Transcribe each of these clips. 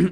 Baik.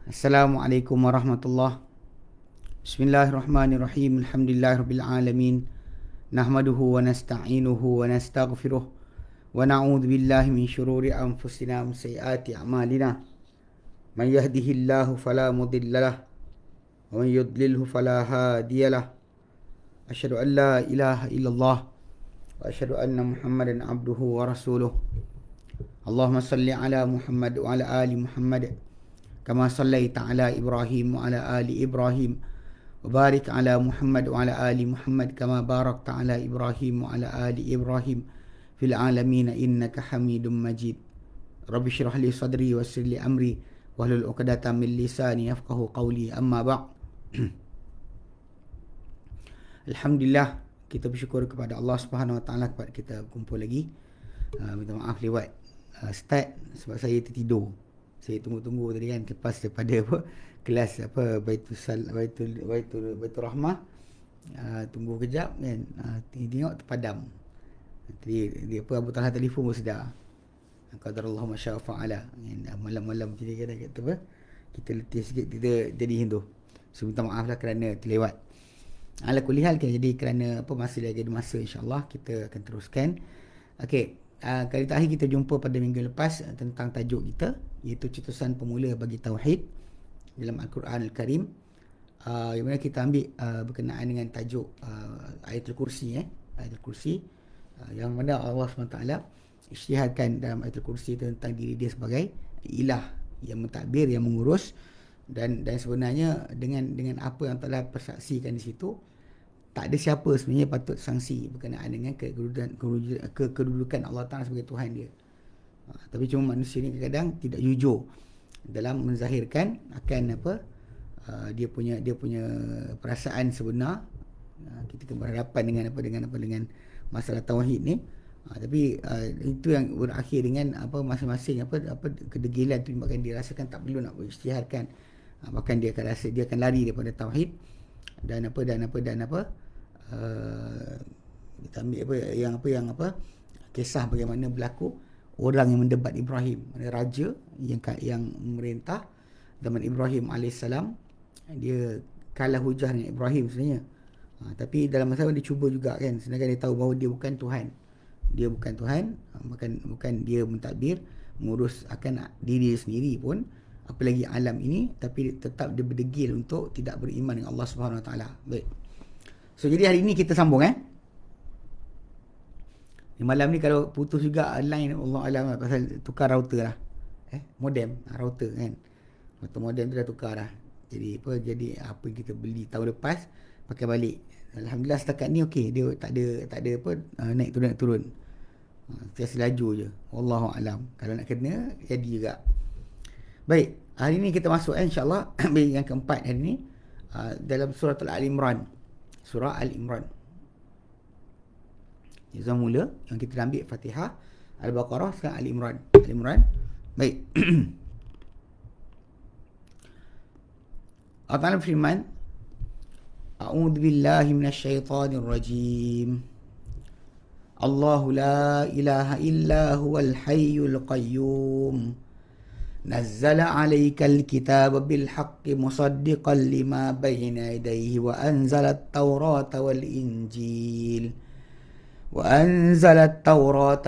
Assalamualaikum warahmatullahi. Bismillahirrahmanirrahim. Alhamdulillahirabbil alamin. Nahmaduhu wa nasta'inuhu wa nastaghfiruh wa na'udzu billahi min shururi anfusina wa sayyiati a'malina. Man yahdihillahu fala mudhillalah wa man yudlilhu fala hadiyalah. Asyhadu an la ilaha illallah wa asyhadu anna Muhammadan abduhu wa rasuluh. Allahumma salli ala Muhammad wa ala ali Muhammad kama sallaita ala Ibrahim wa ala ali Ibrahim wa barik ala Muhammad wa ala ali Muhammad kama barakta ala Ibrahim wa ala ali Ibrahim fil alamin innaka Hamidum Majid. Rabbi shrah li sadri wa yassir li amri wahlul 'uqdatam min lisani yafqahu qawli. Amma ba'd. Alhamdulillah, kita bersyukur kepada Allah Subhanahu wa taala kepada kita kumpul lagi. Minta maaf lewat start sebab saya tertidur. Saya tunggu-tunggu tadi kan lepas daripada kelas Baitul Rahmah. Tunggu kejap kan. Tengok terpadam. Tadi dia Abu Talha telefon pun sedar. Qadarullah ma syaa fa'ala. Malam-malam macam ni kan kata kita letih sikit, kita jadi hindu. So minta maaf lah kerana terlewat. Ala kulli hal kan, jadi kerana masih lagi ada masa, insya-Allah kita akan teruskan. Okey. Kali terakhir kita jumpa pada minggu lepas tentang tajuk kita, iaitu cetusan pemula bagi tauhid dalam Al-Quran Al-Karim. Yang mana kita ambil berkenaan dengan tajuk Ayatul Kursi. Ayatul Kursi yang mana Allah SWT isytiharkan dalam Ayatul Kursi tentang diri dia sebagai ilah yang mentadbir, yang mengurus, dan sebenarnya dengan apa yang telah persaksikan di situ, tak ada siapa sebenarnya patut sanksi berkenaan dengan kedudukan Allah Ta'ala sebagai Tuhan dia. Tapi cuma manusia ni kadang-kadang tidak jujur dalam menzahirkan akan dia punya perasaan sebenar ketika berhadapan dengan masalah tauhid ni. Tapi itu yang berakhir dengan masing-masing kedegilan tu, bahkan dia rasakan tak perlu nak berisytiharkan. Bahkan dia akan rasa dia akan lari daripada tauhid dan kita ambil yang kisah bagaimana berlaku orang yang mendebat Ibrahim, raja yang memerintah zaman Ibrahim AS. Dia kalah hujah dengan Ibrahim sebenarnya. Tapi dalam masa dia cuba juga kan, sedangkan dia tahu bahawa dia bukan Tuhan. Dia bukan Tuhan, bukan dia mentadbir, mengurus akan diri dia sendiri pun, apalagi alam ini, tapi tetap dia berdegil untuk tidak beriman dengan Allah Subhanahu Wa Taala. Baik. So jadi hari ini kita sambung malam ni kalau putus juga line, Allah alam pasal tukar router lah. Modem, router kan. Waktu modem tu dah tukar lah. Jadi apa yang kita beli tahun lepas pakai balik. Alhamdulillah setakat ni okey, dia tak ada naik turun. Tiasa laju je. Wallahu alam. Kalau nak kena jadi juga. Baik, hari ni kita masuk insya-Allah yang keempat hari ni dalam surah Al-Imran. Surah Al-Imran. Jadi mula yang kita ambil Fatihah, Al-Baqarah, sekarang Al-Imran. Al-Imran. Baik. Allah Ta'ala firman, A'udzu billahi minasyaitonir rajim. Allahu la ilaha illa huwal hayyul qayyum. نزل عليك الكتاب بالحق مصدقا لما بين يديه وأنزل التوراة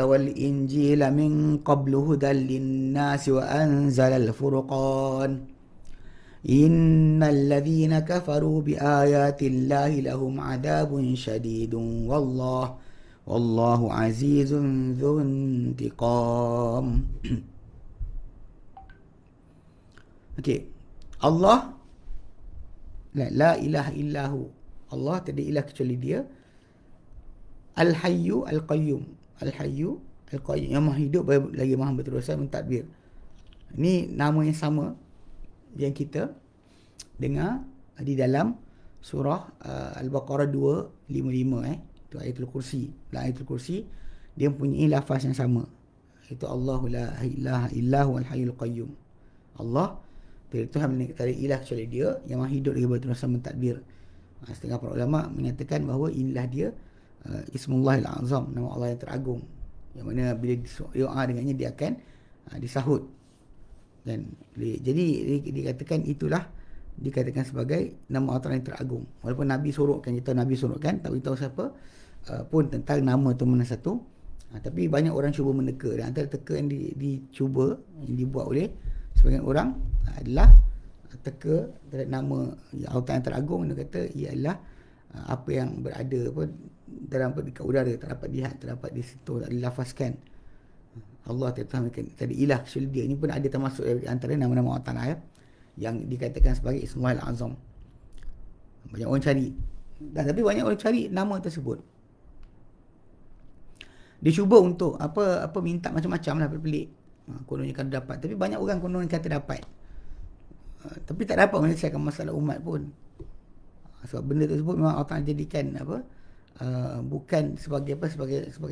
والإنجيل من قبل هدى للناس وأنزل الفرقان إن الذين كفروا بآيات الله لهم عذاب شديد والله عزيز ذو انتقام. Okey. Allah la ilaha illahu. Allah tiada ilah kecuali dia. Al-Hayyu Al-Qayyum. Al-Hayyu Al-Qayyum, yang maha hidup lagi maha berterusan mentadbir. Ini nama yang sama yang kita dengar di dalam surah Al-Baqarah 255 itu ayatul kursi. Dalam ayatul kursi dia mempunyai lafaz yang sama. Itu Allahu la ilaha illa huwal hayyul qayyum. Allah, Tuhan tak ada ilah kecuali dia yang maha hidup lagi berterus mentadbir. Setengah para ulama menyatakan bahawa inilah dia Ismullahil Azam, nama Allah yang teragung, yang mana bila doa dengannya dia akan disahut. Dan jadi dikatakan itulah dikatakan sebagai nama Allah yang teragung. Walaupun Nabi sorokkan, kita Nabi sorokkan, tak beritahu siapa pun tentang nama tu mana satu. Tapi banyak orang cuba meneka, dan antara teka yang dicuba, yang dibuat oleh sebagian orang adalah teka terhadap nama Allah yang teragung. Dia kata ia adalah apa yang berada dalam dekat udara, tak dapat lihat, tak dapat disentuh, tak dilafazkan. Allah tak ada ilah kecuali dia. Ini pun ada termasuk antara nama-nama Allah Ta'ala yang dikatakan sebagai Ismullahil Azam. Banyak orang cari, tapi banyak orang cari nama tersebut. Dia cuba untuk minta macam-macam lah, pelik-pelik. Kononnya kan dapat, tapi banyak orang konon kata dapat, tapi tak dapat menyelesaikan masalah umat pun. Sebab benda tersebut memang Allah Ta'ala jadikan bukan sebagai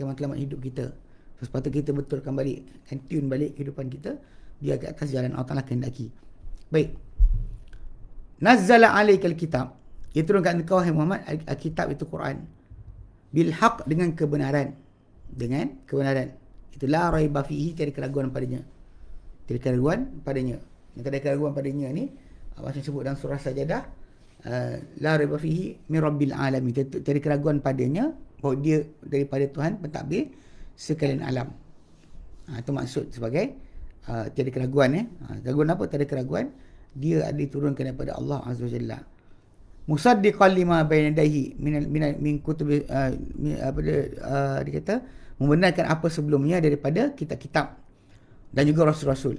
matlamat hidup kita. Sepatutnya kita betulkan balik, tune balik kehidupan kita biar ke atas jalan Allah Ta'ala kehendaki. Baik. Nazzala alaikal kitab, ia turunkan engkau wahai Muhammad kitab itu Quran, bil haq, dengan kebenaran. Itu la raiba fihi, tiada keraguan padanya. Tiada keraguan padanya. Yang tiada keraguan padanya ni macam sebut dalam surah Sajadah, la raiba fihi min rabbil alamin, tiada keraguan padanya bahawa dia daripada Tuhan pentadbir sekalian alam. Itu maksud sebagai tiada keraguan. Keraguan apa? Tiada keraguan, dia ada diturunkan daripada Allah Azza wa Jalla. Musaddiqan lima baina yadayhi min kutub, dia kata membenarkan apa sebelumnya daripada kitab-kitab dan juga rasul-rasul.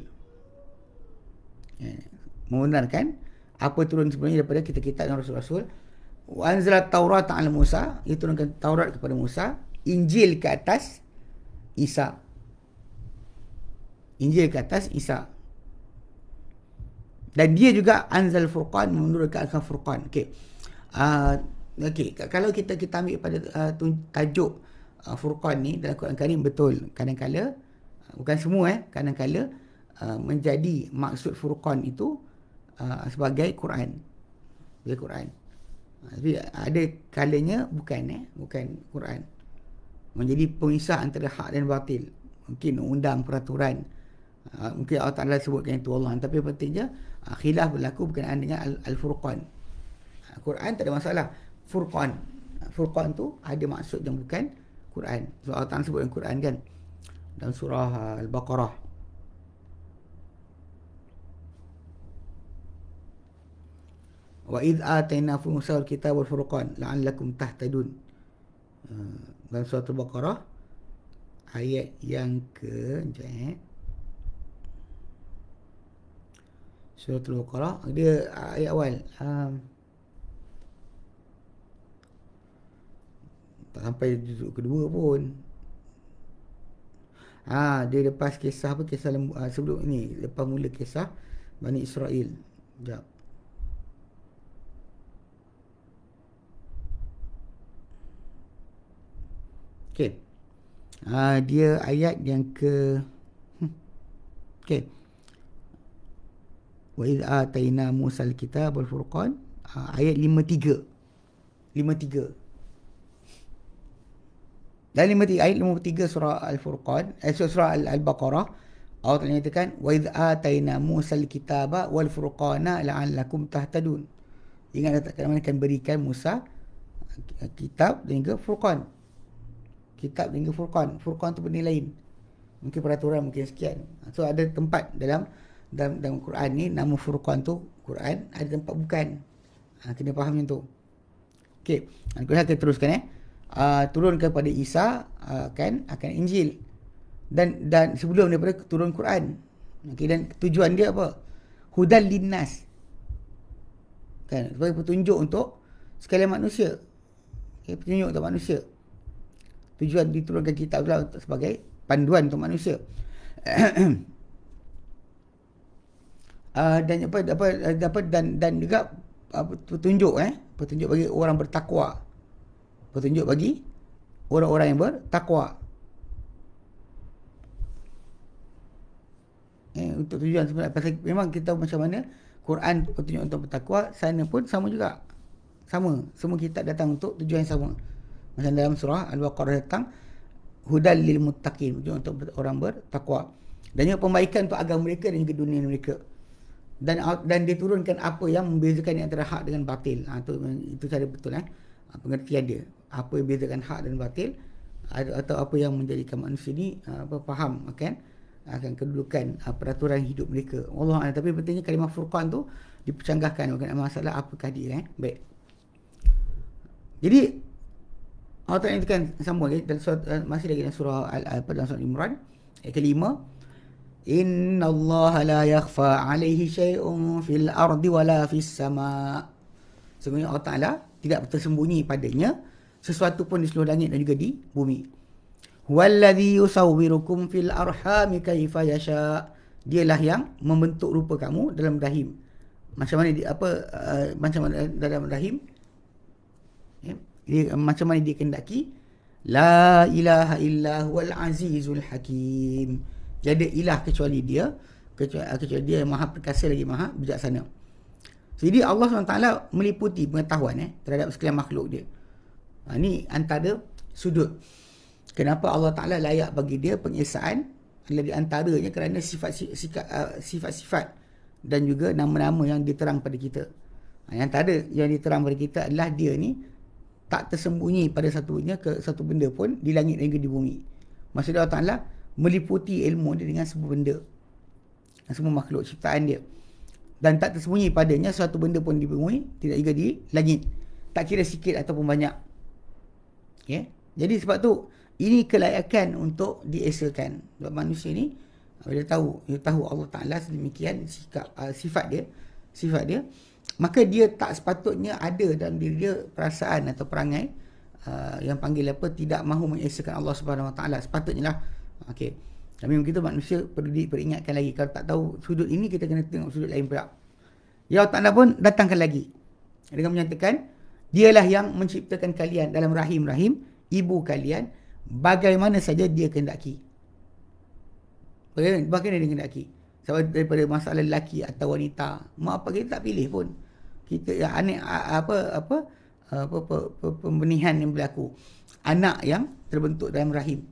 Membenarkan apa turun sebelumnya daripada kitab-kitab dan rasul-rasul. Wa anzala Taurat 'ala Musa, ia turunkan Taurat kepada Musa, Injil ke atas Isa. Injil ke atas Isa. Dan dia juga anzal Furqan, menurunkan Al-Furqan. Okey. Kalau kita ambil pada tajuk Furqan ni dalam Quran Karim, betul kadang-kala, bukan semua kadang-kala menjadi maksud Furqan itu sebagai Quran. Sebagai Quran. Tapi ada kalanya bukan Quran. Menjadi pemisah antara hak dan batil. Mungkin undang peraturan. Mungkin Allah Ta'ala sebutkan itu Allah. Tapi pentingnya khilaf berlaku berkenaan dengan Al-Furqan. Quran tak ada masalah. Furqan tu ada maksud yang bukan Quran. So Allah Ta'ala sebutkan Quran kan dalam surah Al-Baqarah. Wa idh atayna Musa al-kitab wal-furqan la'allakum tahtadun. Dalam surah Al-Baqarah ayat yang ke surah Al-Baqarah, dia ayat awal tak sampai juzuk kedua pun. Dia lepas kisah sebelum ni, lepas mula kisah Bani Israel. Sekejap. Okey. Dia ayat yang ke okey. Wa idh atayna Musa al-kitab wal furqan, ayat 53. Dan ayat 53 surah Al-Furqan, surah Al-Baqarah, Allah Ta'ala nyatakan wa idh atayna Musa al-kitaba wal furqana la'allakum tahtadun. Ingat tak mana akan berikan Musa kitab dan juga Furqan. Kitab dan juga Furqan. Furqan tu benda lain. Mungkin peraturan, mungkin sekian. So ada tempat dalam Quran ni nama Furqan tu Quran, ada tempat bukan. Kena faham macam tu. Okey, kita teruskan turun kepada Isa akan Injil dan sebelum daripada turun Quran. Okey, dan tujuan dia apa? Hudal linnas. Kan, sebagai petunjuk untuk sekalian manusia. Okey, petunjuk untuk manusia. Tujuan diturunkan kitab adalah sebagai panduan untuk manusia. dan dan juga petunjuk bagi orang bertakwa. Petunjuk bagi orang-orang yang bertakwa. Untuk tujuan sebenarnya, pasal memang kita macam mana Quran petunjuk untuk bertakwa, sana pun sama juga. Sama, semua kitab datang untuk tujuan yang sama. Macam dalam surah Al-Baqarah datang hudal lil muttaqin, untuk orang bertakwa. Dan juga pembaikan untuk agama mereka dan juga dunia mereka. Dan diturunkan apa yang membezakan antara hak dengan batil. Itu cara betul pengertian dia. Apa yang membezakan hak dan batil, atau apa yang menjadikan manusia ni faham akan kedudukan peraturan hidup mereka. Allah, tapi pentingnya kalimah furqan tu dipercanggahkan bukan masalah apakah dia. Baik. Jadi Allah Ta'ala kan sambung dan masih lagi dalam surah dalam surah Imran ayat kelima, innallaha la yakhfa 'alaihi syai'un fil ardi wala fis sama'. Sebenarnya Allah Ta'ala tidak tersembunyi padanya sesuatu pun di seluruh langit dan juga di bumi. Huwallazi yusawwirukum fil arhami kaifa yasha. Dialah yang membentuk rupa kamu dalam rahim. Macam mana macam mana dalam rahim? Macam mana dia kendaki. La ilaha illa huwal azizul hakim. Tiada ilah kecuali dia, kecuali dia yang maha perkasa lagi maha bijaksana. Jadi Allah SWT meliputi pengetahuan terhadap sekalian makhluk dia. Ini antara sudut kenapa Allah Ta'ala layak bagi dia pengesaan adalah di antaranya kerana sifat-sifat dan juga nama-nama yang diterang pada kita. Yang antara yang diterang pada kita adalah dia ni tak tersembunyi pada satu benda pun di langit dan juga di bumi. Maksudnya Allah Ta'ala meliputi ilmu dia dengan semua benda, semua makhluk ciptaan dia, dan tak tersembunyi padanya suatu benda pun di bumi, tidak juga di langit, tak kira sikit ataupun banyak. Jadi sebab tu ini kelayakan untuk diesakan. Sebab manusia ni dia tahu Allah Ta'ala sedemikian sifat dia, maka dia tak sepatutnya ada dalam diri dia perasaan atau perangai yang panggil tidak mahu mengesahkan Allah Subhanahu Wa Ta'ala. Sepatutnya lah. Tapi begitu manusia perlu diperingatkan lagi. Kalau tak tahu sudut ini, kita kena tengok sudut lain pula. Ya Allah Ta'ala pun datangkan lagi dengan menyatakan dialah yang menciptakan kalian dalam rahim-rahim ibu kalian bagaimana saja dia kehendaki. Bagaimana dia kehendaki. Sebab daripada masalah lelaki atau wanita, mak apa kita tak pilih pun. Kita pembenihan yang berlaku, anak yang terbentuk dalam rahim,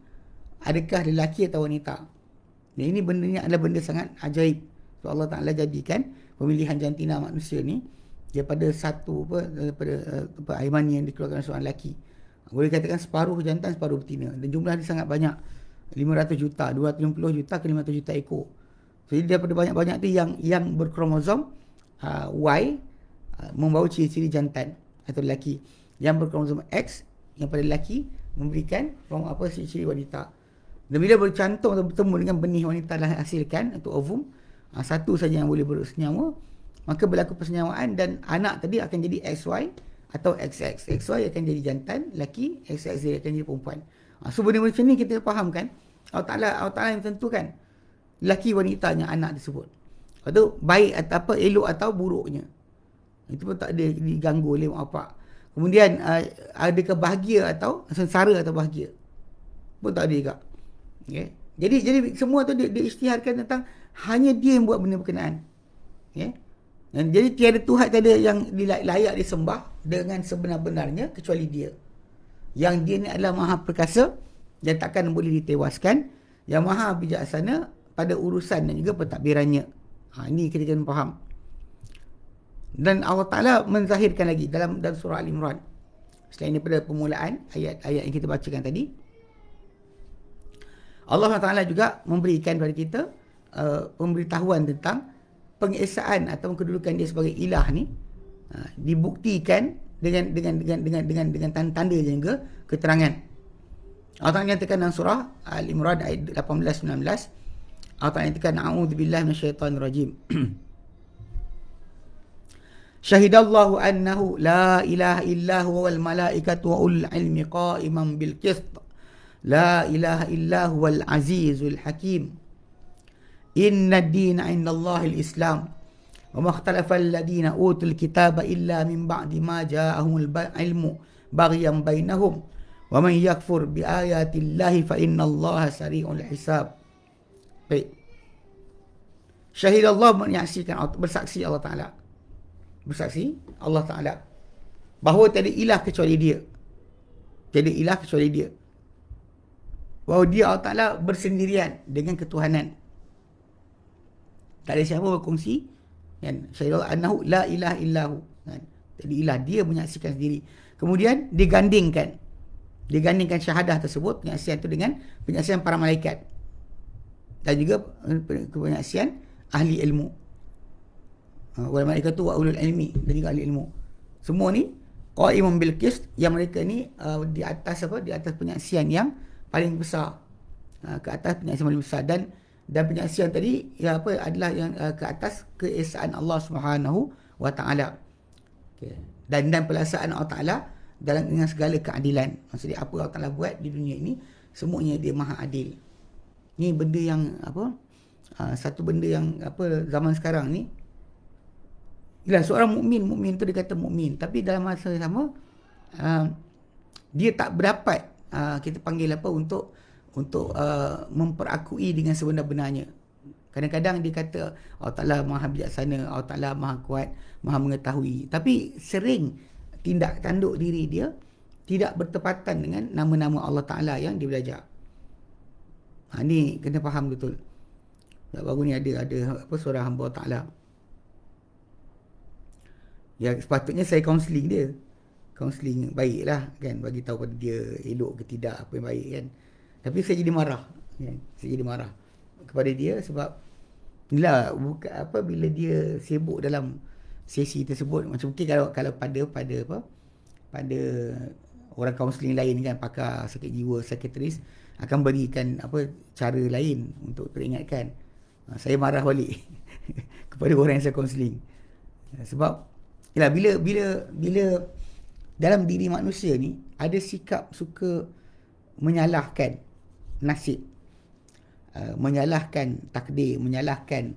adakah lelaki atau wanita. Dan ini benda ni adalah benda sangat ajaib. So Allah Ta'ala jadikan pemilihan jantina manusia ni daripada aiman yang dikeluarkan seorang lelaki. Boleh katakan separuh jantan, separuh betina. Dan jumlah dia sangat banyak. 500 juta, 250 juta ke 500 juta ekor. Jadi daripada banyak-banyak tu yang berkromosom Y membawa ciri-ciri jantan atau lelaki. Yang berkromosom X yang pada lelaki memberikan ciri-ciri wanita. Dan bila bercantum atau bertemu dengan benih wanita dan hasilkan atau ovum, satu saja yang boleh bersenyawa, maka berlaku persenyawaan dan anak tadi akan jadi XY atau XX. XY akan jadi jantan lelaki, XX dia akan jadi perempuan. So benda macam ni kita fahamkan Allah Ta'ala yang tentukan lelaki wanitanya anak tersebut. Lepas tu baik atau elok atau buruknya, itu pun tak ada diganggu oleh mak bapak. Kemudian adakah bahagia atau sengsara atau bahagia pun tak ada juga. Jadi semua tu dia isytiharkan tentang hanya dia yang buat benda berkenaan. Dan jadi tiada Tuhan, tiada yang layak disembah dengan sebenar-benarnya kecuali dia. Yang dia ni adalah maha perkasa dan takkan boleh ditewaskan, yang maha bijaksana pada urusan dan juga pentadbirannya. Ini kita kena faham. Dan Allah Ta'ala menzahirkan lagi dalam surah Al-Imran, selain daripada permulaan ayat-ayat yang kita bacakan tadi, Allah Ta'ala juga memberikan kepada kita pemberitahuan tentang pengesaan atau kedudukan dia sebagai ilah ni dibuktikan dengan tanda-tanda dan juga keterangan. Allah Ta'ala nyatakan dalam surah Al-Imran ayat 18-19, Allah Ta'ala nyatakan a'udzubillahi minasyaitanir rajim. Syahidallahu annahu la ilaha illa huwal malaikatu wa ulul ilmi qa'iman bil qist. La ilaha illa huwal azizul hakim. Inna ad-dina 'indallahil Islam. wa ma ikhtalafa alladhina utul kitaba illa min ba'di ma ja'ahumul ilmu baghyan bainahum wa man yakfur bi ayatillahi fa innallaha sari'ul hisab. Baik. Syahid Allah menyaksikan, bersaksi Allah Ta'ala. Bersaksi Allah Ta'ala bahawa tiada ilah kecuali dia. Tiada ilah kecuali dia. Bahawa dia Allah Ta'ala bersendirian dengan ketuhanan. Tak ada siapa berkongsi. Kan? Syahid Allah annahu la ilaha illahu. Kan? Tiada ilah, dia menyaksikan sendiri. Kemudian digandingkan. Digandingkan syahadah tersebut, penyaksian itu dengan penyaksian para malaikat. Dan juga penyaksian ahli ilmu. Wal malaikatu wa ulul ilmi, dan juga ahli ilmu. Semua ni qaimun bil qist, yang mereka ni di atas apa? Di atas penyaksian yang paling besar. Ke atas penyaksian paling besar, dan penyaksian tadi ya apa adalah yang ke atas keesaan Allah Subhanahu wa taala. Okey. Dan pelaksanaan Allah Taala dalam dengan segala keadilan. Maksudnya apa Allah Taala buat di dunia ini semuanya dia Maha Adil. Ni benda yang apa? Satu benda yang apa zaman sekarang ni, ialah seorang mukmin tu dia kata mukmin, tapi dalam masa yang sama dia tak berdapat kita panggil apa untuk memperakui dengan sebenar-benarnya. Kadang-kadang dia kata Allah Ta'ala Maha bijaksana, Allah Ta'ala Maha kuat, Maha mengetahui, tapi sering tindak tanduk diri dia tidak bertepatan dengan nama-nama Allah Ta'ala yang dia belajar. Ni kena faham betul. Baru ni ada apa seorang hamba Allah Ta'ala, ya sepatutnya saya kaunseling dia. Kaunseling baiklah kan, bagi tahu pada dia elok ke tidak, apa yang baik kan. Tapi saya jadi marah kan? Saya jadi marah kepada dia sebab inilah bukan apa, bila dia sibuk dalam sesi tersebut, macam mungkin kalau pada apa, pada orang kaunseling lain kan, pakar sakit jiwa, psikiatris akan berikan apa cara lain untuk peringatkan. Saya marah balik kepada orang yang saya kaunseling. Sebab yalah, bila dalam diri manusia ni ada sikap suka menyalahkan nasib, menyalahkan takdir, menyalahkan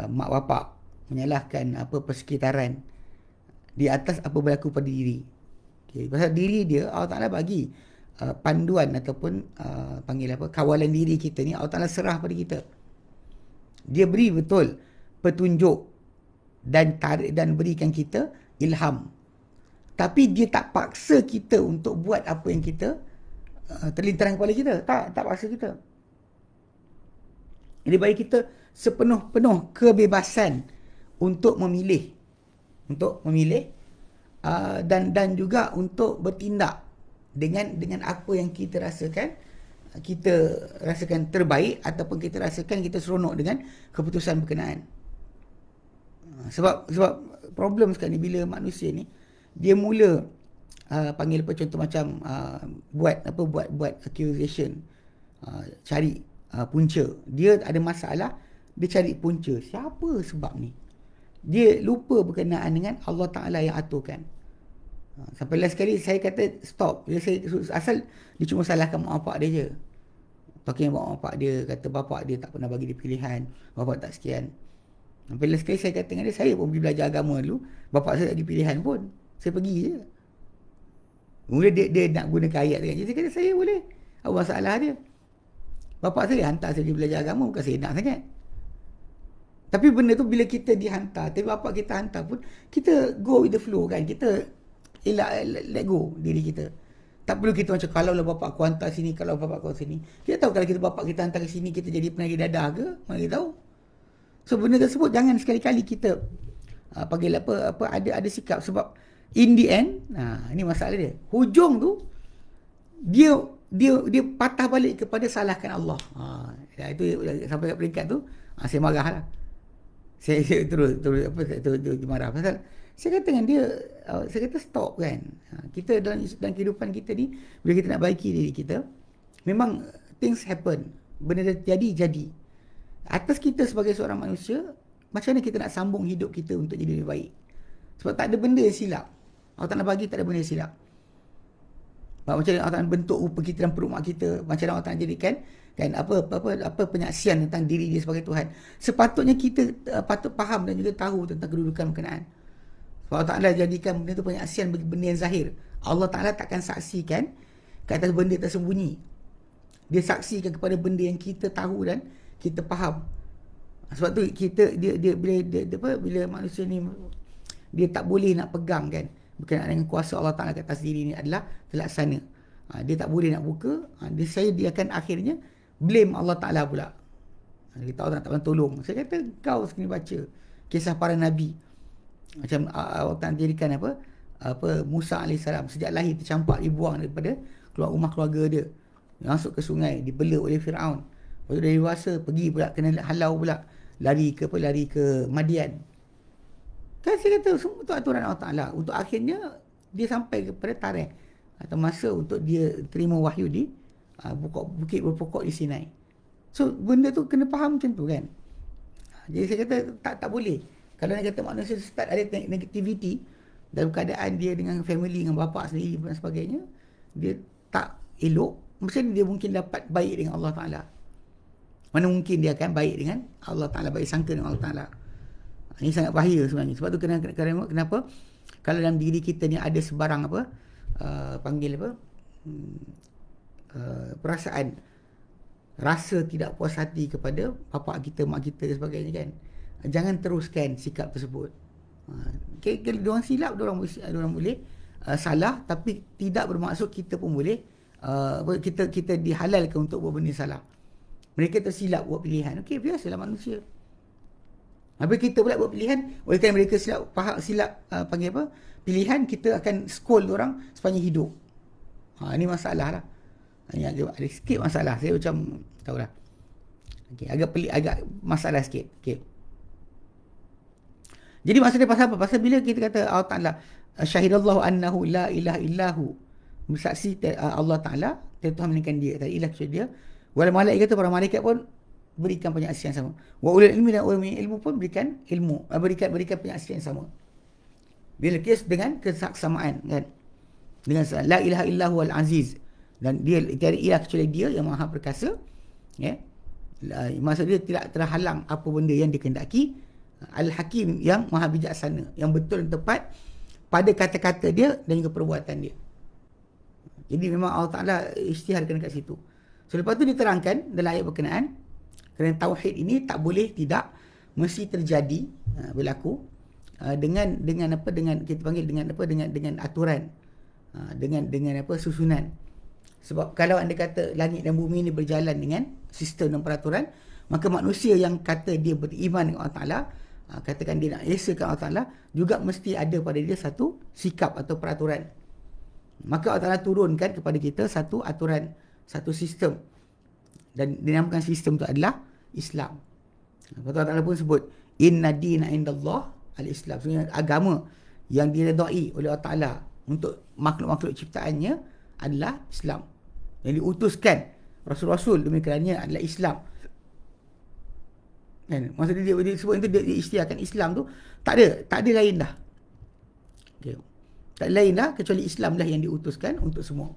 mak bapak, menyalahkan apa persekitaran di atas apa berlaku pada diri. Okay. Pasal diri dia Allah Ta'ala bagi panduan ataupun panggil apa, kawalan diri kita ni Allah Ta'ala serah pada kita. Dia beri betul petunjuk dan tarik dan berikan kita ilham. Tapi dia tak paksa kita untuk buat apa yang kita terlintas kepala kita. Tak paksa kita. Dia bagi kita sepenuh-penuh kebebasan untuk memilih. Dan juga untuk bertindak dengan apa yang kita rasakan terbaik, ataupun kita rasakan kita seronok dengan keputusan berkenaan. Sebab problem sekarang ni, bila manusia ni dia mula panggil apa, contoh macam buat accusation, cari punca. Dia ada masalah, dia cari punca. Siapa sebab ni? Dia lupa berkenaan dengan Allah Ta'ala yang aturkan. Sampai last sekali saya kata stop. Asal dia cuma salahkan mak bapak dia je. Talking about mak bapak dia, kata bapak dia tak pernah bagi dia pilihan, bapak tak sekian. Sampai last sekali saya kata dengan dia, saya pun pergi belajar agama dulu, bapak saya tak ada pilihan pun, saya pergi je. Kemudian dia nak gunakan ayat dengan dia. Saya kata saya boleh, apa masalah dia? Bapak saya hantar saya pergi belajar agama, bukan saya nak sangat. Tapi benda tu bila kita dihantar, tapi bapak kita hantar pun, kita go with the flow kan. Kita let go diri kita. Tak perlu kita macam, kalau lah bapak aku hantar sini, kalau bapak aku sini. Kita tahu kalau kita bapak kita hantar ke sini, kita jadi penagih dadah ke? Mana kita tahu? So benda tersebut jangan sekali-kali kita panggil apa ada sikap. Sebab in the end, ini masalah dia. Hujung tu dia patah balik kepada salahkan Allah. Itu sampai kat peringkat tu, saya marah lah. Saya terus marah pasal saya kata dengan dia, saya kata stop kan. Kita dalam kehidupan kita ni, bila kita nak baiki diri kita, memang things happen. Benda jadi. Atas kita sebagai seorang manusia, macam mana kita nak sambung hidup kita untuk jadi lebih baik? Sebab tak ada benda yang silap. Allah tak nak bagi, tak ada benda yang silap. Macam mana Allah Ta'ala bentuk rupa kita dan perut mak kita, macam mana Allah Ta'ala jadikan kan apa penyaksian tentang diri dia sebagai Tuhan. Sepatutnya kita patut faham dan juga tahu tentang kedudukan berkenaan. Sebab Allah Ta'ala jadikan benda tu penyaksian bagi benda yang zahir. Allah Ta'ala takkan saksikan ke atas benda tersembunyi. Dia saksikan kepada benda yang kita tahu dan kita faham. Sebab tu kita bila manusia ni dia tak boleh nak pegang kan berkenaan dengan kuasa Allah Ta'ala ke atas diri ni adalah terlaksana. Dia tak boleh nak buka. Dia akan akhirnya blame Allah Ta'ala pula. Dia tahu tak tolong. Saya kata kau sekali baca kisah para Nabi. Macam Allah Ta'ala jadikan Musa AS sejak lahir tercampak, dibuang daripada keluar rumah keluarga dia, masuk ke sungai, dibela oleh Fir'aun. Lepas tu dia dewasa, pergi pula, kena halau pula, lari ke Madian. Kan saya kata semua tu aturan Allah Ta'ala. Untuk akhirnya dia sampai kepada tarikh atau masa untuk dia terima wahyu di bukit berpokok di Sinai. So benda tu kena faham macam tu kan. Jadi saya kata tak boleh. Kalau nak kata manusia start ada negativity dalam keadaan dia dengan family, dengan bapa sendiri dan sebagainya, dia tak elok, mesti dia mungkin dapat baik dengan Allah Ta'ala. Mana mungkin dia akan baik dengan Allah Ta'ala, baik sangka dengan Allah Ta'ala. Ini sangat bahaya sebenarnya. Sebab tu kenapa kalau dalam diri kita ni ada sebarang perasaan rasa tidak puas hati kepada bapa kita, mak kita dan sebagainya kan, jangan teruskan sikap tersebut. Kalau diorang silap, diorang boleh salah, tapi tidak bermaksud kita pun boleh kita dihalalkan untuk buat benda salah. Mereka tersilap buat pilihan. Okey, biasalah manusia. Habis kita pula buat pilihan, oleh kerana mereka silap pilihan, kita akan scold orang sepanjang hidup. Ini masalah lah. Ini ada sikit masalah. Saya macam tahulah. Okey, agak masalah sikit. Okey. Jadi maksud dia pasal apa? Pasal bila kita kata Allah Ta'ala syahidallahu annahu la ilaha illahu, bersaksi Allah Ta'ala Tuhan melainkan dia, tak ilah kecuali dia. Wal malaikat, para malaikat pun berikan penyaksian sama. Wa ulul ilmi, dan ulul ilmu pun berikan ilmu, berikan penyaksian sama. Bila kes dengan kesaksamaan kan, dengan la ilaha illahu al aziz, dan dia tiada ilah kecuali dia yang maha perkasa ya. Maksud dia tidak terhalang apa benda yang dikehendaki, al hakim yang maha bijaksana, yang betul dan tepat pada kata-kata dia dan juga perbuatan dia. Jadi memang Allah Ta'ala isytiharkan kat situ. So lepas tu diterangkan dalam ayat berkenaan, kerana tauhid ini tak boleh tidak, mesti terjadi, berlaku dengan kita panggil dengan aturan, dengan susunan. Sebab kalau anda kata langit dan bumi ini berjalan dengan sistem dan peraturan, maka manusia yang kata dia beriman dengan Allah Ta'ala, katakan dia nak esakan Allah Ta'ala, juga mesti ada pada dia satu sikap atau peraturan. Maka Allah Ta'ala turunkan kepada kita satu aturan, satu sistem, dan dinamakan sistem itu adalah Islam. Lepas tu Allah Ta'ala pun sebut inna dina indallah al-Islam. Sebenarnya agama yang diredai oleh Allah Ta'ala untuk makhluk-makhluk ciptaannya adalah Islam. Yang diutuskan Rasul-Rasul demi kerananya adalah Islam. Kan? Maksudnya dia sebut itu, dia istiakan Islam tu tak ada lain dah. Okay. Tak ada lain dah kecuali Islam lah yang diutuskan untuk semua.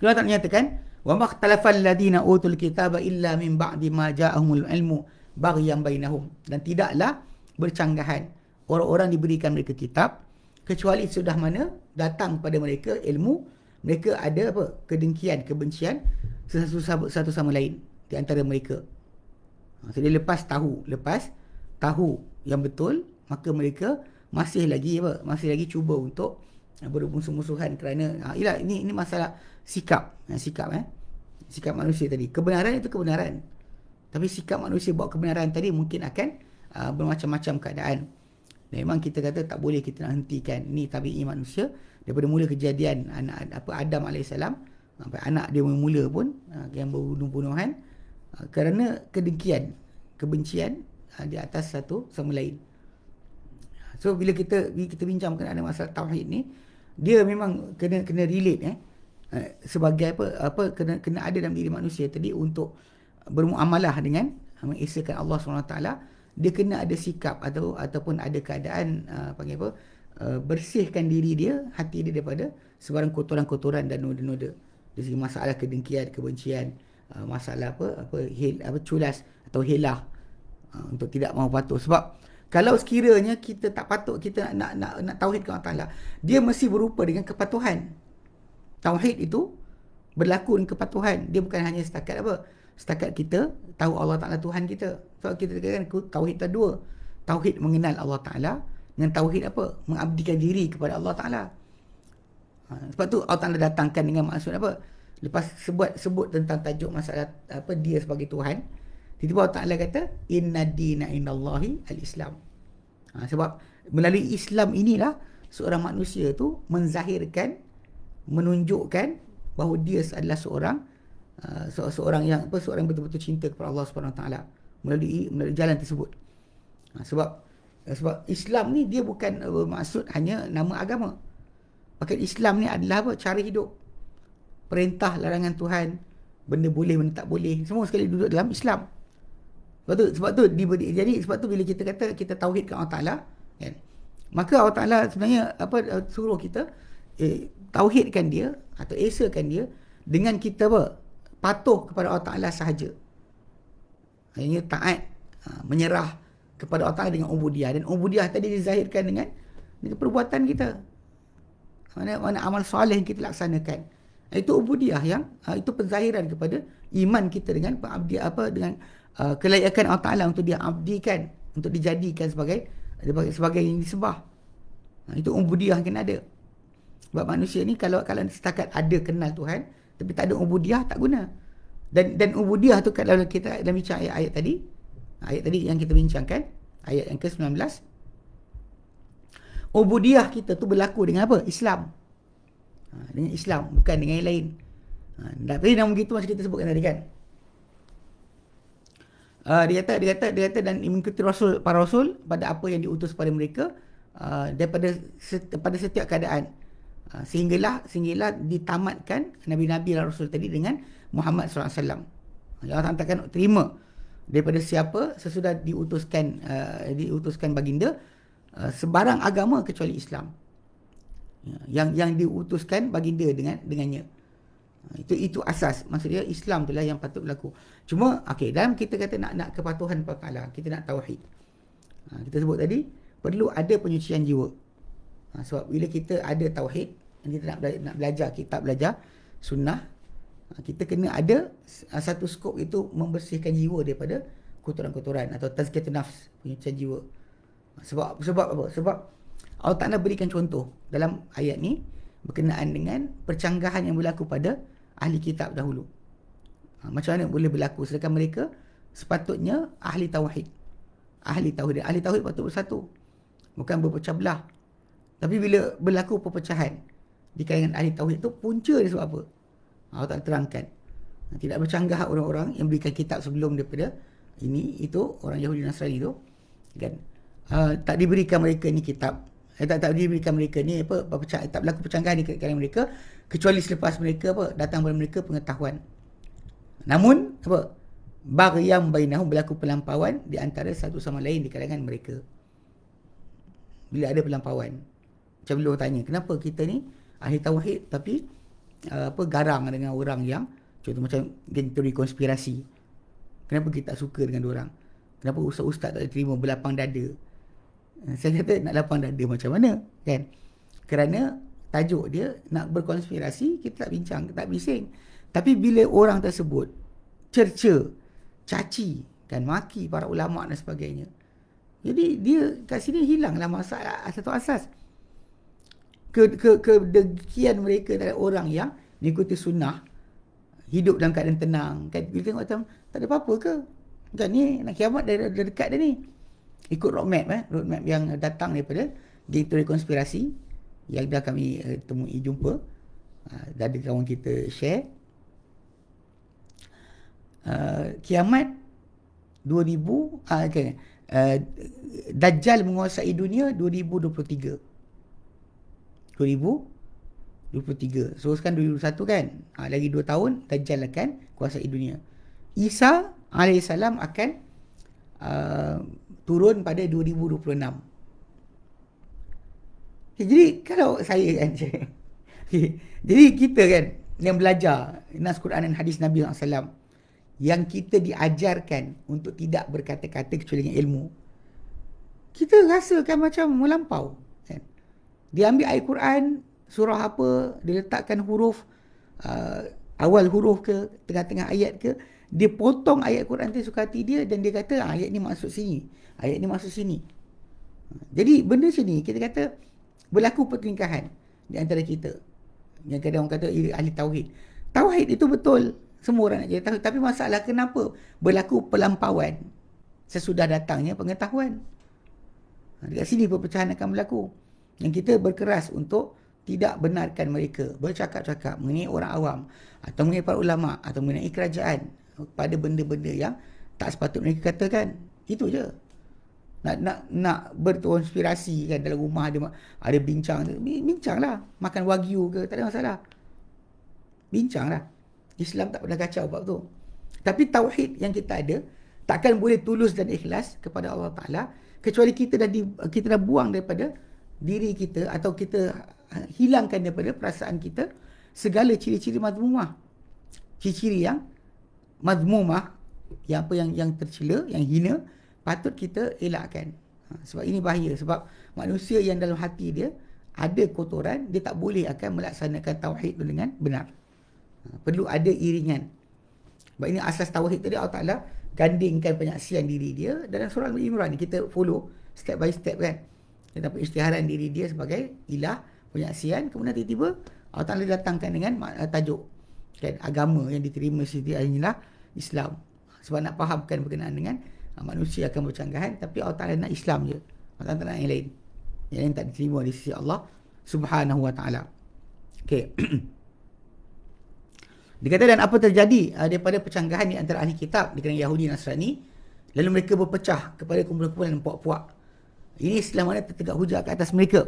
Kalau tak menyatakan wa makhtalafal ladina utul kitaba illa min ba'di ma ja'ahumul ilmu baghyan bainahum, dan tidaklah bercanggahan orang-orang diberikan mereka kitab kecuali sudah mana datang pada mereka ilmu, mereka ada kedengkian, kebencian satu sama lain di antara mereka. Jadi lepas tahu yang betul, maka mereka masih lagi cuba untuk bermusuh-musuhan kerana ini masalah sikap manusia tadi. Kebenaran itu kebenaran, tapi sikap manusia bawa kebenaran tadi mungkin akan bermacam-macam keadaan. Dan memang kita kata tak boleh kita nak hentikan ni tabi'i manusia daripada mula kejadian Adam AS sampai anak dia mula pun yang berbunuh-bunuhan kerana kedengkian, kebencian di atas satu sama lain. So bila kita bincang mengenai masalah tauhid ni, dia memang kena relate sebagai kena ada dalam diri manusia tadi untuk bermuamalah dengan mengesahkan Allah SWT. Dia kena ada sikap ataupun ada keadaan bersihkan diri dia, hati dia daripada sebarang kotoran-kotoran dan noda-noda. Dari segi masalah kedengkian, kebencian, masalah culas atau helah, untuk tidak mahu patuh. Sebab kalau sekiranya kita tak patut, kita nak tauhidkan Allah Ta'ala, dia mesti berupa dengan kepatuhan. Tauhid itu berlaku dengan kepatuhan. Dia bukan hanya setakat setakat kita tahu Allah Ta'ala Tuhan kita. Sebab kita katakan tauhid ada dua. Tauhid mengenal Allah Ta'ala dengan tauhid mengabdikan diri kepada Allah Ta'ala. Sebab tu Allah Ta'ala datangkan dengan maksud lepas sebut tentang tajuk masalah dia sebagai Tuhan, tiba-tiba Allah Ta'ala kata inna dina indallahi al-Islam. Sebab melalui Islam inilah seorang manusia tu menzahirkan, menunjukkan bahawa dia adalah seorang yang betul-betul cinta kepada Allah Subhanahu Wa Taala melalui jalan tersebut. Sebab Islam ni dia bukan bermaksud hanya nama agama. Bahkan Islam ni adalah cara hidup. Perintah, larangan Tuhan, benda boleh, benda tak boleh, semua sekali duduk dalam Islam. Sebab tu bila kita kata kita tauhidkan Allah Ta'ala, kan, maka Allah Ta'ala sebenarnya suruh kita tauhidkan dia atau esakan dia dengan kita patuh kepada Allah Ta'ala sahaja. Hanya taat, menyerah kepada Allah Ta'ala dengan ubudiyah. Dan ubudiyah tadi dizahirkan dengan perbuatan kita. Mana amal soleh yang kita laksanakan. Itu ubudiyah itu penzahiran kepada iman kita dengan dengan kelayakan Allah Ta'ala untuk dia abdikan, untuk dijadikan sebagai yang disembah. Itu ubudiyah yang kena ada. Sebab manusia ni kalau setakat ada kenal Tuhan tapi tak ada ubudiyah, tak guna. Dan ubudiyah tu kalau kita dalam bincang ayat tadi yang kita bincangkan, ayat yang ke-19, ubudiyah kita tu berlaku dengan Islam. Dengan Islam, bukan dengan yang lain. Tapi namun begitu macam kita sebutkan tadi kan. Dia kata dan mengikuti para rasul pada apa yang diutus pada mereka, pada setiap keadaan. Sehinggalah ditamatkan Nabi-Nabi dan Rasul tadi dengan Muhammad SAW. Allah katakan terima daripada siapa sesudah diutuskan baginda sebarang agama kecuali Islam. Yang diutuskan baginda dengannya. Itu asas. Maksudnya Islam itulah yang patut berlaku. Cuma dalam kita kata nak kepatuhan kepada Allah, kita nak tauhid. Kita sebut tadi perlu ada penyucian jiwa. Sebab bila kita ada tauhid, kita nak belajar kitab, belajar sunnah, kita kena ada satu skop itu membersihkan jiwa daripada kotoran-kotoran atau tazkiyatun nafs, penyucian jiwa. Sebab apa? Sebab Allah Ta'ala berikan contoh dalam ayat ni berkenaan dengan percanggahan yang berlaku pada ahli kitab dahulu. Macam mana boleh berlaku sedangkan mereka sepatutnya ahli tauhid. Ahli tauhid patut bersatu, bukan berpecah belah. Tapi bila berlaku perpecahan di kalangan ahli tauhid tu, punca dia sebab apa? Allah Ta'ala terangkan. Tidak bercanggah orang-orang yang berikan kitab sebelum daripada itu orang Yahudi Nasrani tu, kan? Tak diberikan mereka ni kitab. Tak diberikan mereka ni tak berlaku percanggahan di kalangan mereka kecuali selepas mereka datang kepada mereka pengetahuan. Namun baghyan bainahum, berlaku pelampauan di antara satu sama lain di kalangan mereka. Bila ada pelampauan, macam beliau tanya, kenapa kita ni ahli tauhid tapi garang dengan orang yang contoh macam geng teori konspirasi. Kenapa kita tak suka dengan diorang? Kenapa ustaz-ustaz tak terima berlapang dada? Saya kata nak lapang dada macam mana, kan? Kerana tajuk dia nak berkonspirasi, kita tak bincang, tak bising. Tapi bila orang tersebut cerca, caci, kan, maki para ulama dan sebagainya, jadi dia kat sini hilanglah masalah satu asas. Kedengkian mereka terhadap orang yang mengikuti sunnah, hidup dalam keadaan tenang, kan? Kita tengok macam tak ada apa-apa ke? Kan ni nak kiamat dah dekat dah ni. Ikut roadmap yang datang daripada geng teori konspirasi yang dah kami temui, jumpa, dah ada kawan kita share. Kiamat 2000, Dajjal menguasai dunia 2023. So sekarang 2021 kan, lagi 2 tahun Dajjal akan kuasai dunia. Isa AS akan turun pada 2026. Jadi kalau saya kan jadi kita kan yang belajar nas Quran dan hadis Nabi SAW, yang kita diajarkan untuk tidak berkata-kata kecuali dengan ilmu, kita rasakan macam melampau kan. Dia ambil ayat Quran surah apa, dia letakkan huruf awal huruf ke, tengah-tengah ayat ke, dia potong ayat Quran tu suka hati dia dan dia kata ayat ni maksud sini, ayat ni maksud sini. Jadi benda sini kita kata berlaku pertelingkahan di antara kita. Yang kadang orang kata ahli tauhid. Tauhid itu betul, semua orang nak jadi tauhid, tapi masalah kenapa berlaku pelampauan sesudah datangnya pengetahuan. Dekat sini perpecahan akan berlaku. Yang kita berkeras untuk tidak benarkan mereka bercakap-cakap mengenai orang awam atau mengenai para ulama atau mengenai kerajaan pada benda-benda yang tak sepatutnya mereka katakan. Itu je. Nak berkonspirasi kan dalam rumah ada bincanglah. Makan wagyu ke, tak ada masalah. Bincanglah. Islam tak pernah kacau bab tu. Tapi tauhid yang kita ada takkan boleh tulus dan ikhlas kepada Allah Ta'ala kecuali kita dah buang daripada diri kita atau kita hilangkan daripada perasaan kita segala ciri-ciri mazmumah. Ciri-ciri yang mazmumah, yang tercela, yang hina, patut kita elakkan. Sebab ini bahaya. Sebab manusia yang dalam hati dia ada kotoran, dia tak boleh akan melaksanakan tauhid dengan benar. Perlu ada iringan. Sebab ini asas tauhid tadi Allah Ta'ala gandingkan penyaksian diri dia dalam surah Al-Imran ni. Kita follow step by step kan. Dia dapat isytiharan diri dia sebagai ilah, penyaksian. Kemudian tiba-tiba Allah Ta'ala datangkan dengan tajuk kan, agama yang diterima sendiri adalah Islam. Sebab nak fahamkan berkenaan dengan manusia akan bercanggahan, tapi Allah Ta'ala nak Islam je. Allah Ta'ala tak nak yang lain. Yang lain tak diterima di sisi Allah Subhanahu Wa Ta'ala. Okay. Dia kata, dan apa terjadi daripada percanggahan di antara ahli kitab di kalangan Yahudi dan Nasrani, lalu mereka berpecah kepada kumpulan-kumpulan puak-puak. Ini setelah mana tertegak hujah ke atas mereka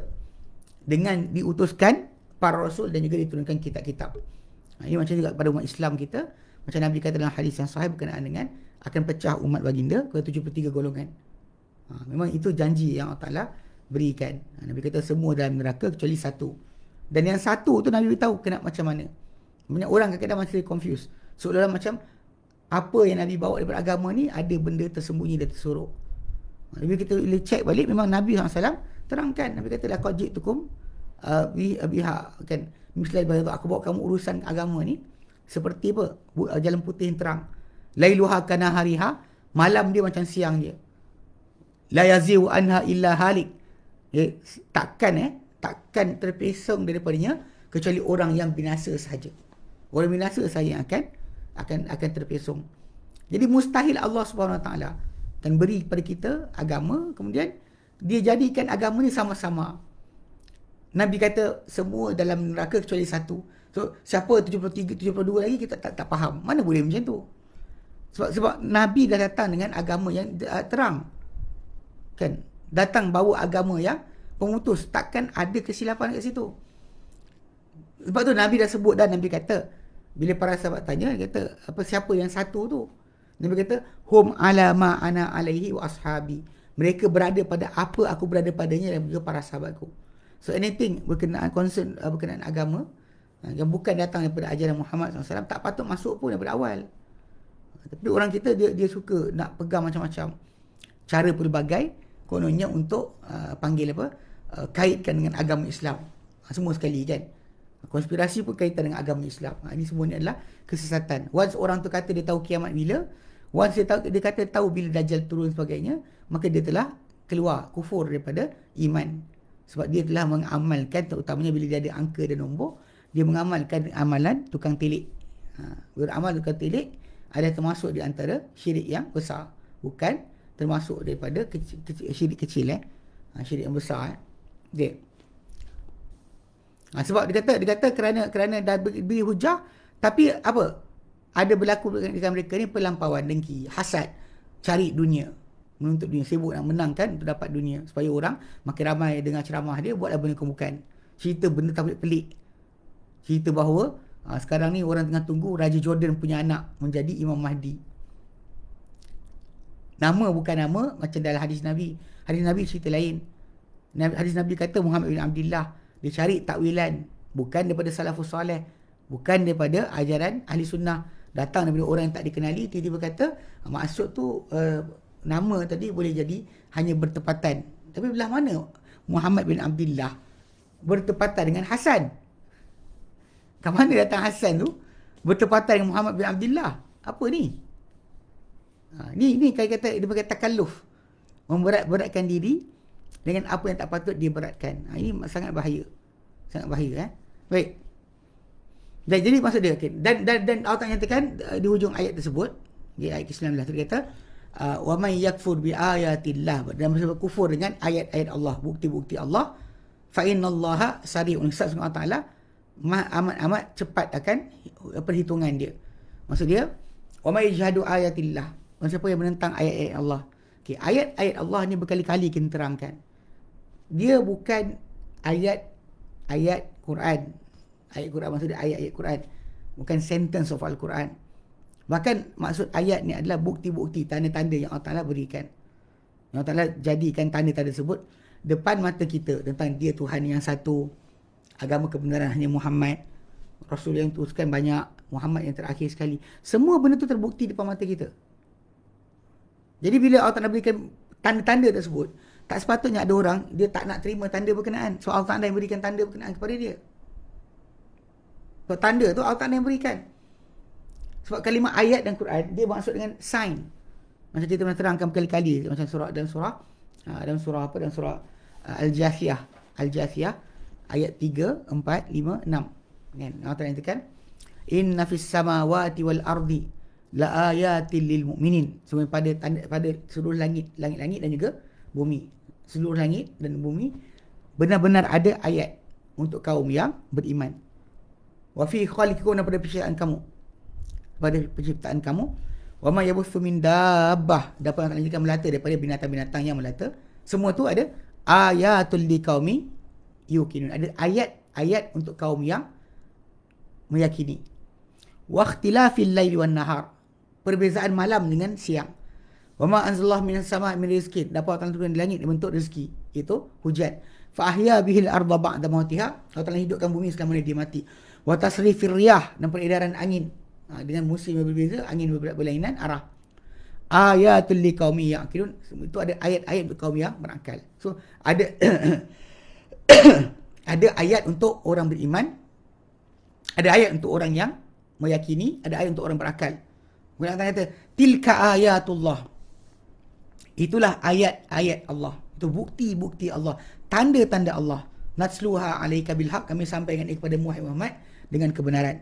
dengan diutuskan para rasul dan juga diturunkan kitab-kitab. Ini macam juga kepada umat Islam kita. Macam Nabi kata dalam hadis yang sahih berkenaan dengan akan pecah umat baginda ke 73 golongan. Memang itu janji yang Allah Ta'ala berikan. Nabi kata semua dalam neraka kecuali satu. Dan yang satu tu Nabi beritahu kena macam mana. Banyak orang kadang-kadang masih confused. Seolah-olah macam apa yang Nabi bawa daripada agama ni ada benda tersembunyi dan tersorok. Nabi kita boleh check balik, memang Nabi SAW terangkan. Nabi kata laqad ji'tukum biha kan, misalnya bayadha, aku bawa kamu urusan agama ni seperti apa? Jalan putih yang terang. Lailuha kanahariha, malam dia macam siang je. La yaziu anha illa halik. Takkan terpesong daripadanya kecuali orang yang binasa sahaja. Orang binasa sahaja yang akan terpesong. Jadi mustahil Allah Subhanahu Wa Taala akan beri kepada kita agama, kemudian dia jadikan agama ni sama-sama. Nabi kata semua dalam neraka kecuali satu. So siapa 73, 72 lagi kita tak faham. Mana boleh macam tu? Sebab Nabi dah datang dengan agama yang terang. Kan? Datang bawa agama yang pemutus. Takkan ada kesilapan kat situ. Sebab tu Nabi dah sebut dah. Nabi kata, bila para sahabat tanya, dia kata, apa siapa yang satu tu? Nabi kata, hum ala ma ana alaihi wa ashabi. Mereka berada pada apa aku berada padanya dan juga para sahabatku. So anything berkenaan concern berkenaan agama yang bukan datang daripada ajaran Muhammad SAW tak patut masuk pun daripada awal. Tapi orang kita dia suka nak pegang macam-macam cara pelbagai kononnya untuk panggil apa, kaitkan dengan agama Islam. Semua sekali kan. Konspirasi pun kaitan dengan agama Islam. Ini semua ni adalah kesesatan. Once orang tu kata dia tahu kiamat bila, once dia kata tahu bila Dajjal turun sebagainya, maka dia telah keluar kufur daripada iman. Sebab dia telah mengamalkan, terutamanya bila dia ada angka dan nombor, dia mengamalkan amalan tukang telik. Beramal tukang telik ada termasuk di antara syirik yang besar, bukan termasuk daripada syirik kecil syirik yang besar okay. Sebab dia kata kerana dah beri hujah, tapi apa? Ada berlaku dengan mereka ni pelampauan, dengki, hasad, cari dunia, menuntut dunia, sibuk nak menangkan untuk dapat dunia, supaya orang makin ramai dengar ceramah dia, buatlah benda bukan. Cerita benda tak boleh pelik. Cerita bahawa sekarang ni orang tengah tunggu Raja Jordan punya anak menjadi Imam Mahdi. Nama bukan nama, macam dalam hadis Nabi. Hadis Nabi cerita lain. Hadis Nabi kata Muhammad bin Abdullah, dia cari takwilan bukan daripada salafus soleh, bukan daripada ajaran ahli sunnah, datang daripada orang yang tak dikenali, tiba-tiba kata maksud tu nama tadi boleh jadi hanya bertepatan. Tapi belah mana Muhammad bin Abdullah bertepatan dengan Hasan? Ke mana datang Hasan tu bertepatan dengan Muhammad bin Abdullah? Apa ni? Ni kata dia berkata takalluf, memberat-beratkan diri dengan apa yang tak patut diberatkan. Ini sangat bahaya. Sangat bahaya. Baik. Dan jadi maksud dia, okay. Dan Allah Ta'ala nyatakan di hujung ayat tersebut, di ayat ke-19 tu dia kata wa may yakfur bi ayatillah, dan sebab kufur dengan ayat-ayat Allah, bukti-bukti Allah, fa innallaha sari'un hisab, Allah Ta'ala amat cepat akan perhitungan dia. Maksud dia wa may yajhadu ayatillah, siapa yang menentang ayat-ayat Allah. Okay, ayat-ayat Allah ni berkali-kali kita terangkan, dia bukan ayat Quran. Ayat Quran maksud dia ayat-ayat Quran, bukan sentence of Al-Quran. Bahkan maksud ayat ni adalah bukti-bukti, tanda-tanda yang Allah Ta'ala berikan. Yang Allah Ta'ala jadikan tanda-tanda tersebut depan mata kita tentang dia Tuhan yang satu, agama kebenaran hanya Muhammad, Rasul yang teruskan banyak, Muhammad yang terakhir sekali. Semua benda tu terbukti depan mata kita. Jadi bila Allah Ta'ala berikan tanda-tanda tersebut, tak sepatutnya ada orang dia tak nak terima tanda berkenaan. So Allah Ta'ala yang berikan tanda berkenaan kepada dia. Sebab tanda tu Allah Ta'ala yang berikan. Sebab kalimah ayat dan Quran dia maksud dengan sign. Macam kita pernah terangkan berkali-kali macam dalam surah Al-Jathiyah. Al-Jathiyah ayat 3, 4, 5, 6. Kan? Allah Ta'ala nyatakan inna fis samawati wal ardi la ayatil lil mu'minin. Semua pada seluruh langit dan juga bumi. Seluruh langit dan bumi benar-benar ada ayat untuk kaum yang beriman. Wa fi khaliqikum, pada penciptaan kamu, pada penciptaan kamu. Wa ma yabuthu min dabbah, dapat Allah jadikan melata daripada binatang-binatang yang melata. Semua tu ada ayatul liqaumi yuqinun, ada ayat-ayat untuk kaum yang meyakini. Wa ikhtilafil laili wan nahar, perbezaan malam dengan siang. Wa ma anzalallahu minas sama'i min rizqin, dapat Allah turunkan di langit bentuk rezeki, itu hujan. Fa ahya bihil arda ba'da mautiha, Allah Ta'ala hidupkan bumi selama dia mati. Wa tasrifir riyah, dan peredaran angin dengan musim yang berbeza, angin berlainan arah. Ayatul liqaumi yaqilun, itu ada ayat-ayat untuk kaum yang berakal. So ada ada ayat untuk orang beriman, ada ayat untuk orang yang meyakini, ada ayat untuk orang berakal. Kemudian Allah kata tilka ayatullah, itulah ayat-ayat Allah, itu bukti-bukti Allah, tanda-tanda Allah. Natsluha alaika bil haq, kami sampaikan kepada Muhammad dengan kebenaran.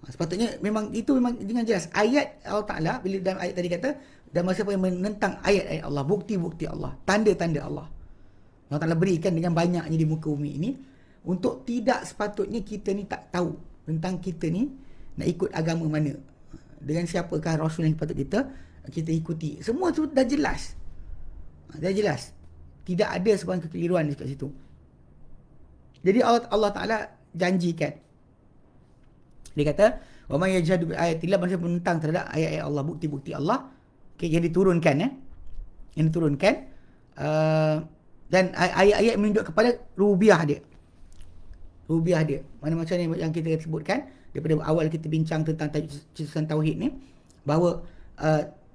Sepatutnya memang dengan jelas ayat Allah Ta'ala. Bila dalam ayat tadi kata, dan siapa yang menentang ayat-ayat Allah, bukti-bukti Allah, tanda-tanda Allah, Allah Ta'ala berikan dengan banyaknya di muka bumi ini, untuk tidak sepatutnya kita ni tak tahu tentang kita ni nak ikut agama mana, dengan siapakah Rasul yang patut kita ikuti. Semua tu dah jelas. Dah jelas. Tidak ada sebarang kekeliruan dekat situ. Jadi Allah Ta'ala janjikan, dia kata wa may yajhadu bi ayatillah, manusia menentang terhadap ayat-ayat Allah, bukti-bukti Allah, yang diturunkan yang diturunkan, dan ayat-ayat menunjuk kepada rububiyah dia. Mana macam yang kita sebutkan daripada awal kita bincang tentang cerita tauhid ni, bahawa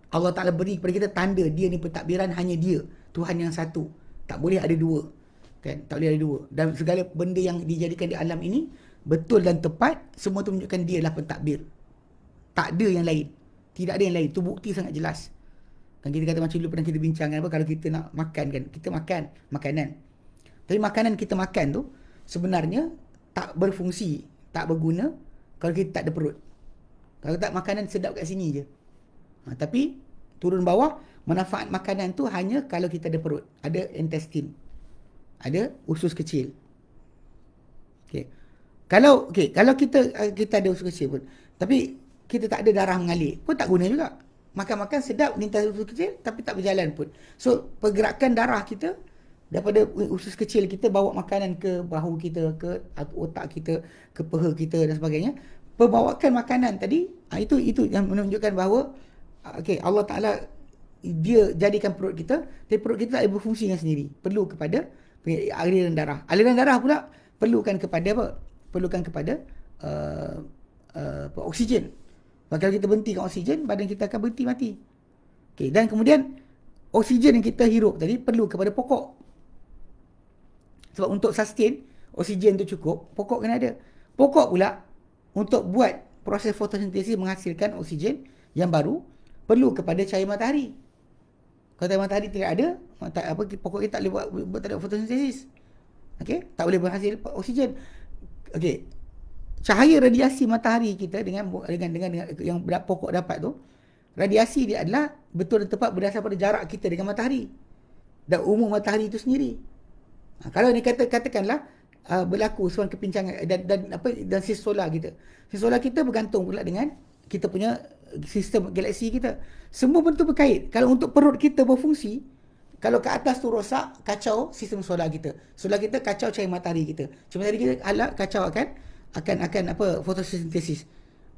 Allah Ta'ala beri kepada kita tanda dia ni pentadbiran hanya dia, Tuhan yang satu, tak boleh ada dua, kan? Tak boleh ada dua. Dan segala benda yang dijadikan di alam ini betul dan tepat, semua tu menunjukkan dia lah pentadbir. Tak ada yang lain. Tidak ada yang lain. Itu bukti sangat jelas. Kan kita kata macam dulu pernah kita bincangkan apa, kalau kita nak makan kan, kita makan makanan. Tapi makanan kita makan tu sebenarnya tak berfungsi, tak berguna kalau kita tak ada perut. Kalau tak, makanan sedap kat sini je. Tapi turun bawah, manfaat makanan tu hanya kalau kita ada perut, ada intestine, ada usus kecil. Okey. Kalau kita ada usus kecil pun, tapi kita tak ada darah mengalir, pun tak guna juga. Makan-makan sedap, lintas usus kecil, tapi tak berjalan pun. So pergerakan darah kita daripada usus kecil kita bawa makanan ke bahu kita, ke otak kita, ke peha kita dan sebagainya. Perbawakan makanan tadi, itu yang menunjukkan bahawa Allah Ta'ala dia jadikan perut kita, tapi perut kita tak boleh berfungsi dengan sendiri, perlu kepada aliran darah. Aliran darah pula perlukan kepada apa? Perlukan kepada oksigen. Kalau kita berhentikan oksigen, badan kita akan berhenti mati. Okay, dan kemudian oksigen yang kita hirup tadi perlu kepada pokok. Sebab untuk sustain oksigen tu cukup, pokok kena ada. Pokok pula untuk buat proses fotosintesis menghasilkan oksigen yang baru perlu kepada cahaya matahari. Kalau cahaya matahari tidak ada, pokok kita tak boleh buat tak ada fotosintesis. Okey, tak boleh berhasil oksigen. Okey. Cahaya radiasi matahari kita dengan yang pokok dapat tu, radiasi dia adalah betul dan tepat berdasar pada jarak kita dengan matahari dan umur matahari itu sendiri. Kalau ni katakanlah berlaku sesuatu kepincangan dan sis solar kita. Sis solar kita bergantung pula dengan kita punya sistem galaksi kita. Semua bentuk berkait. Kalau untuk perut kita berfungsi, kalau ke atas tu rosak, kacau sistem solar kita. Solar kita kacau cahaya matahari kita. Cahaya matahari kita kacau akan fotosintesis.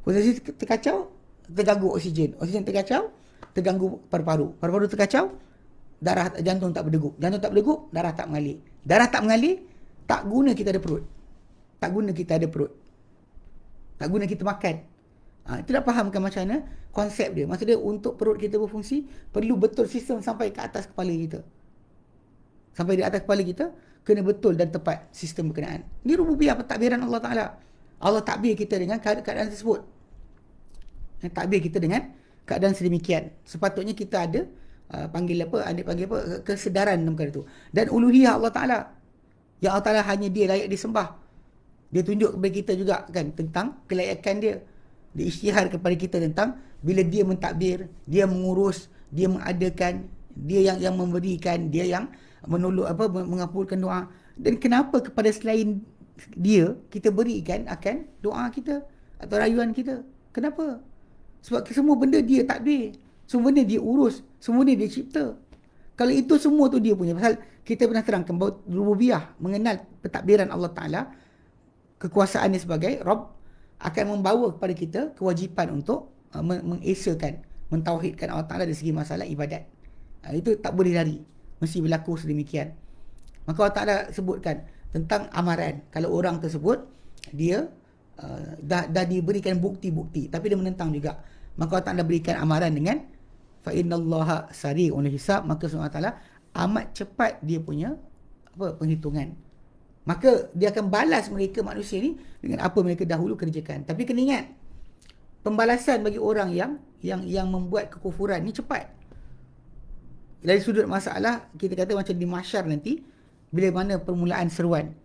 Fotosintesis terkacau, terganggu oksigen. Oksigen terkacau, terganggu paru-paru. Paru-paru terkacau, jantung tak berdegup. Jantung tak berdegup, darah tak mengalir. Darah tak mengalir, tak guna kita ada perut. Tak guna kita ada perut. Tak guna kita makan. Itu dah fahamkan macam mana konsep dia. Maksud dia untuk perut kita berfungsi, perlu betul sistem sampai ke atas kepala kita. Sampai di atas kepala kita, kena betul dan tepat sistem berkenaan. Ini rububiyah pentadbiran Allah Ta'ala. Allah takbir kita dengan keadaan tersebut. Takbir kita dengan keadaan sedemikian. Sepatutnya kita ada panggil kesedaran dalam perkara itu. Dan uluhiyah Allah Ta'ala. Ya Allah Ta'ala hanya dia layak disembah. Dia tunjuk kepada kita juga kan tentang kelayakan dia. Dia isytihar kepada kita tentang bila dia mentadbir, dia mengurus, dia mengadakan, dia yang memberikan, dia yang mengabulkan doa. Dan kenapa kepada selain dia kita berikan akan doa kita atau rayuan kita? Kenapa? Sebab semua benda dia takdir, semua benda dia urus, semua benda dia cipta. Kalau itu semua tu dia punya. Pasal kita pernah terangkan bahawa rububiyah, mengenal pentadbiran Allah Ta'ala, kekuasaan dia sebagai Rabb, akan membawa kepada kita kewajipan untuk mengesakan, mentauhidkan Allah Ta'ala dari segi masalah ibadat. Itu tak boleh lari. Mesti berlaku sedemikian. Maka Allah Ta'ala sebutkan tentang amaran. Kalau orang tersebut, dia dah diberikan bukti-bukti, tapi dia menentang juga. Maka Allah Ta'ala berikan amaran dengan فَإِنَّ اللَّهَ سَرِيعٌ الْحِسَابِ. Maka Allah Ta'ala amat cepat dia punya penghitungan. Maka dia akan balas mereka manusia ni dengan apa mereka dahulu kerjakan. Tapi kena ingat, pembalasan bagi orang yang membuat kekufuran ni cepat. Dari sudut masalah, kita kata macam di mahsyar nanti, bila mana permulaan seruan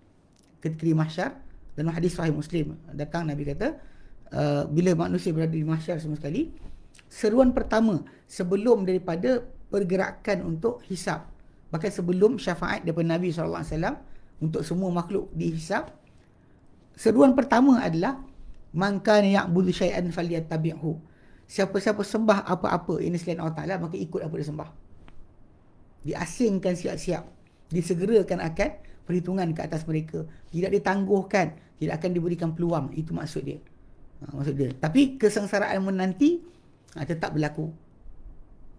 ketika di mahsyar, dalam hadis sahih Muslim datang Nabi kata, bila manusia berada di mahsyar semua sekali, seruan pertama sebelum daripada pergerakan untuk hisab, bahkan sebelum syafaat daripada Nabi SAW untuk semua makhluk dihisab, seruan pertama adalah man kana ya'budu syai'an falyattabi'hu. Siapa-siapa sembah apa-apa ini selain Allah Ta'ala, maka ikut apa dia sembah. Diasingkan siap-siap, disegerakan akan perhitungan ke atas mereka, tidak ditangguhkan, tidak akan diberikan peluang. Itu maksud dia. Maksud dia. Tapi kesengsaraan menanti tetap berlaku.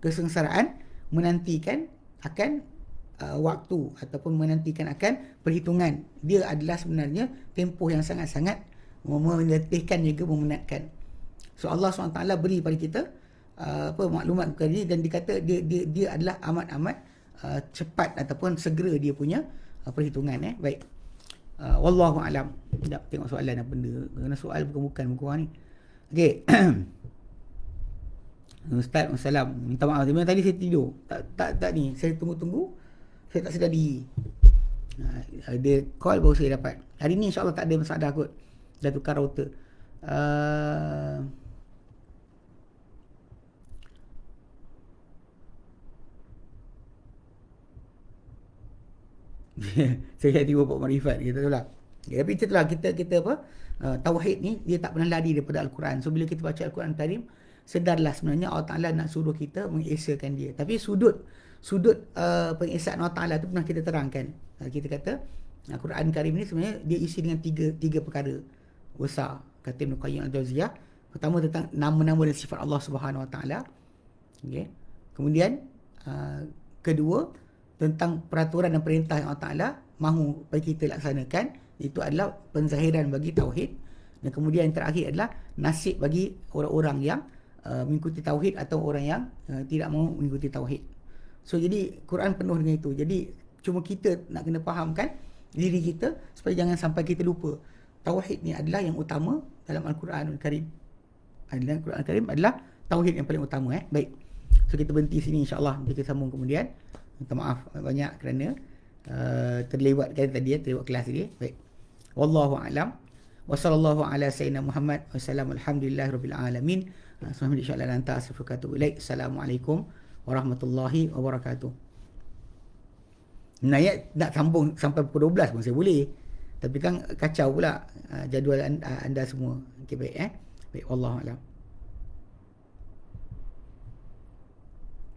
Kesengsaraan menantikan akan waktu ataupun menantikan akan perhitungan. Dia adalah sebenarnya tempoh yang sangat-sangat meletihkan juga memenatkan. So Allah SWT beri pada kita maklumat perkara ini, dan dikata dia adalah amat-amat cepat ataupun segera dia punya perhitungan. Baik. Wallahu alam. Sekejap tengok soalan apa benda. Kerana soal bukan muka orang ni. Okey. Ustaz, Assalam. Minta maaf. Tadi saya tidur. Tak ni. Saya tunggu-tunggu. Saya tak sedar diri. Dia call baru saya dapat. Hari ni insyaAllah tak ada masalah kot. Dah tukar router. Saya tiba Pak Marifat kita tu lah. Tapi itulah kita tauhid ni dia tak pernah lari daripada Al-Quran. So bila kita baca Al-Quran Karim, sedarlah sebenarnya Allah Ta'ala nak suruh kita mengesakan dia. Tapi sudut pengesaan Allah Ta'ala tu pernah kita terangkan. Kita kata Al-Quran Karim ni sebenarnya dia isi dengan tiga perkara besar. Kata Ibn Qayyim Al-Jauziyah. Pertama tentang nama-nama dan sifat Allah Subhanahu Wa Ta'ala. Okay. Kemudian kedua tentang peraturan dan perintah yang Allah Ta'ala mahu supaya kita laksanakan, itu adalah penzahiran bagi tauhid. Dan kemudian yang terakhir adalah nasib bagi orang-orang yang mengikuti tauhid atau orang yang tidak mahu mengikuti tauhid. So jadi Quran penuh dengan itu. Jadi cuma kita nak kena fahamkan diri kita supaya jangan sampai kita lupa tauhid ni adalah yang utama dalam Al-Quranul Karim. Dalam Al-Quran Al-Karim adalah tauhid yang paling utama. Baik. So kita berhenti sini, insya-Allah kita sambung kemudian. Minta maaf banyak kerana terlewatkan tadi, terlewat kelas tadi. Baik. Wallahu a'lam. Wa sallallahu ala sayyidina Muhammad wa sallam, alhamdulillahirabbil alamin. Assalamualaikum warahmatullahi wabarakatuh. Ayat nak sambung sampai pukul 12 pun saya boleh. Tapi kan kacau pula jadual anda semua. Okey, baik. Baik, wallahu a'lam.